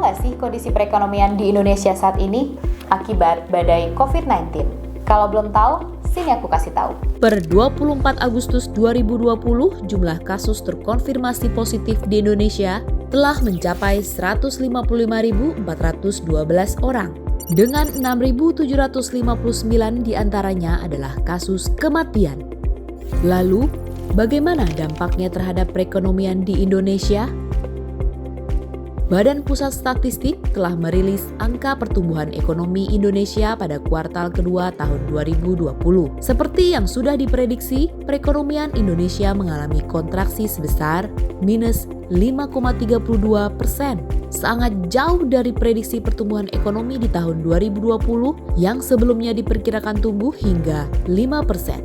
nggak sih kondisi perekonomian di Indonesia saat ini akibat badai COVID-19? Kalau belum tahu, sini aku kasih tahu. Per 24 Agustus 2020, jumlah kasus terkonfirmasi positif di Indonesia telah mencapai 155.412 orang. Dengan 6.759 diantaranya adalah kasus kematian. Lalu, bagaimana dampaknya terhadap perekonomian di Indonesia? Badan Pusat Statistik telah merilis angka pertumbuhan ekonomi Indonesia pada kuartal kedua tahun 2020. Seperti yang sudah diprediksi, perekonomian Indonesia mengalami kontraksi sebesar minus 5,32%. Sangat jauh dari prediksi pertumbuhan ekonomi di tahun 2020 yang sebelumnya diperkirakan tumbuh hingga 5%.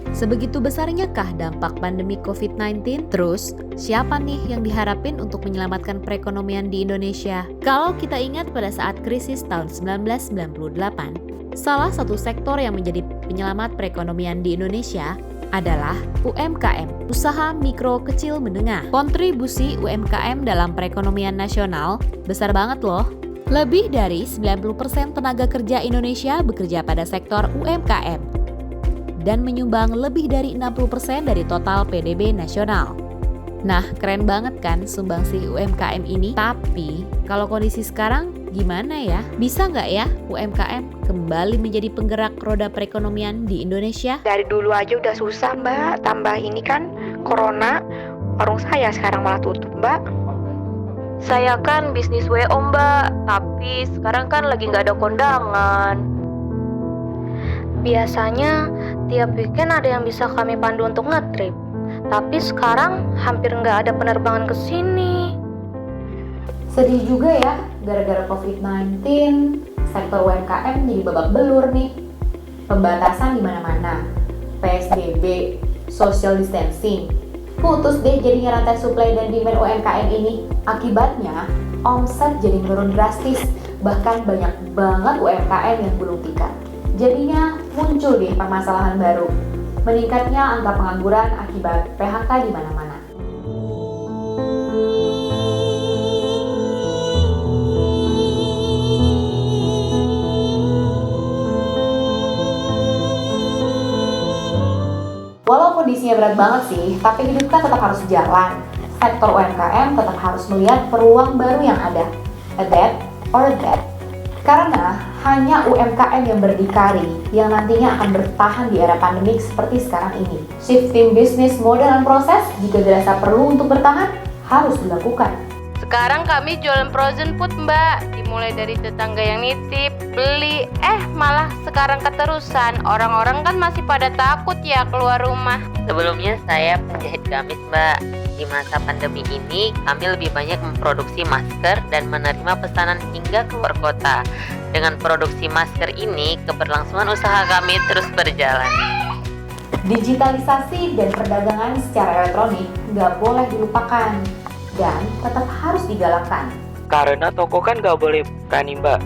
Sebegitu besarnya kah dampak pandemi COVID-19? Terus, siapa nih yang diharapin untuk menyelamatkan perekonomian di Indonesia? Kalau kita ingat pada saat krisis tahun 1998, salah satu sektor yang menjadi penyelamat perekonomian di Indonesia adalah UMKM, usaha mikro kecil menengah. Kontribusi UMKM dalam perekonomian nasional besar banget loh. Lebih dari 90% tenaga kerja Indonesia bekerja pada sektor UMKM dan menyumbang lebih dari 60% dari total PDB nasional. Nah, keren banget kan sumbangsi UMKM ini? Tapi, kalau kondisi sekarang gimana ya? Bisa nggak ya UMKM kembali menjadi penggerak roda perekonomian di Indonesia? Dari dulu aja udah susah, Mbak. Tambah ini kan corona, warung saya sekarang malah tutup, Mbak. Saya kan bisnis WO, Mbak. Tapi sekarang kan lagi nggak ada kondangan. Biasanya tiap weekend ada yang bisa kami pandu untuk ngetrip. Tapi sekarang hampir nggak ada penerbangan ke sini. Sedih juga ya, gara-gara COVID-19, sektor UMKM jadi babak belur nih. Pembatasan di mana-mana, PSBB, social distancing. Putus deh jadinya rantai supply dan demand UMKM ini. Akibatnya, omset jadi menurun drastis. Bahkan banyak banget UMKM yang gulung tikar. Jadinya muncul deh permasalahan baru, meningkatnya angka pengangguran akibat PHK di mana-mana. Walau kondisinya berat banget sih, tapi hidup kita tetap harus jalan. Sektor UMKM tetap harus melihat peluang baru yang ada. Adapt or adapt. Karena hanya UMKM yang berdikari yang nantinya akan bertahan di era pandemik seperti sekarang ini. Shifting bisnis model dan proses jika dirasa perlu untuk bertahan harus dilakukan. Sekarang kami jualan frozen food, Mbak. Dimulai dari tetangga yang nitip, beli, malah sekarang keterusan. Orang-orang kan masih pada takut ya keluar rumah. Sebelumnya saya penjahit gamis, Mbak. Di masa pandemi ini, kami lebih banyak memproduksi masker dan menerima pesanan hingga keluar kota. Dengan produksi masker ini, keberlangsungan usaha kami terus berjalan. Digitalisasi dan perdagangan secara elektronik nggak boleh dilupakan dan tetap harus digalakkan. Karena toko kan nggak boleh buka nih, Mbak.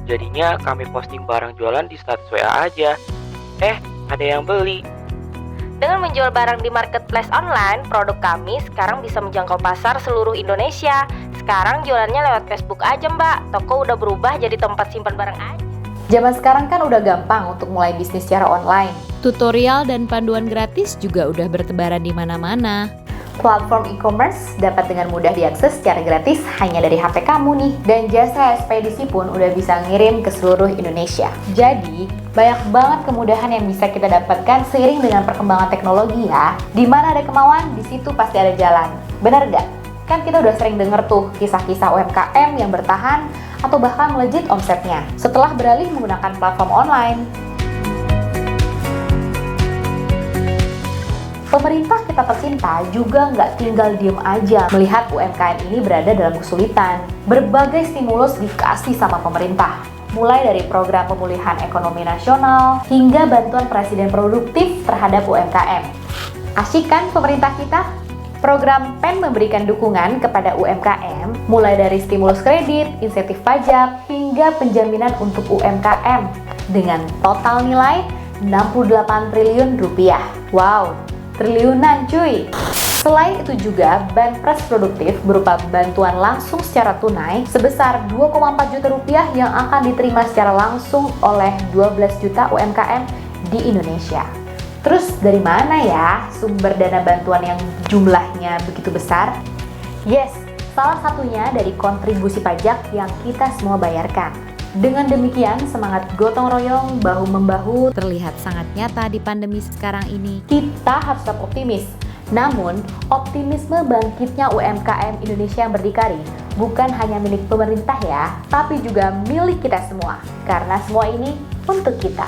Jadinya kami posting barang jualan di status WA aja. Ada yang beli. Dengan menjual barang di marketplace online, produk kami sekarang bisa menjangkau pasar seluruh Indonesia. Sekarang jualannya lewat Facebook aja, Mbak. Toko udah berubah jadi tempat simpan barang aja. Zaman sekarang kan udah gampang untuk mulai bisnis secara online. Tutorial dan panduan gratis juga udah bertebaran di mana-mana. Platform e-commerce dapat dengan mudah diakses secara gratis hanya dari HP kamu nih. Dan jasa ekspedisi pun udah bisa ngirim ke seluruh Indonesia. Jadi, banyak banget kemudahan yang bisa kita dapatkan seiring dengan perkembangan teknologi ya. Di mana ada kemauan, di situ pasti ada jalan. Benar gak? Kan kita udah sering denger tuh kisah-kisah UMKM yang bertahan atau bahkan melejit omsetnya setelah beralih menggunakan platform online. Pemerintah kita tercinta juga nggak tinggal diem aja melihat UMKM ini berada dalam kesulitan. Berbagai stimulus dikasih sama pemerintah, mulai dari program pemulihan ekonomi nasional hingga bantuan presiden produktif terhadap UMKM. Asyik kan pemerintah kita? Program PEN memberikan dukungan kepada UMKM, mulai dari stimulus kredit, insentif pajak, hingga penjaminan untuk UMKM dengan total nilai 68 triliun rupiah. Wow! Triliunan cuy. Selain itu juga, Banpres Produktif berupa bantuan langsung secara tunai sebesar 2,4 juta rupiah yang akan diterima secara langsung oleh 12 juta UMKM di Indonesia. Terus dari mana ya sumber dana bantuan yang jumlahnya begitu besar? Yes, salah satunya dari kontribusi pajak yang kita semua bayarkan. Dengan demikian, semangat gotong royong bahu-membahu Terlihat sangat nyata di pandemi sekarang ini. kita harus tetap optimis. Namun, optimisme bangkitnya UMKM Indonesia yang berdikari bukan hanya milik pemerintah ya, tapi juga milik kita semua. Karena semua ini untuk kita.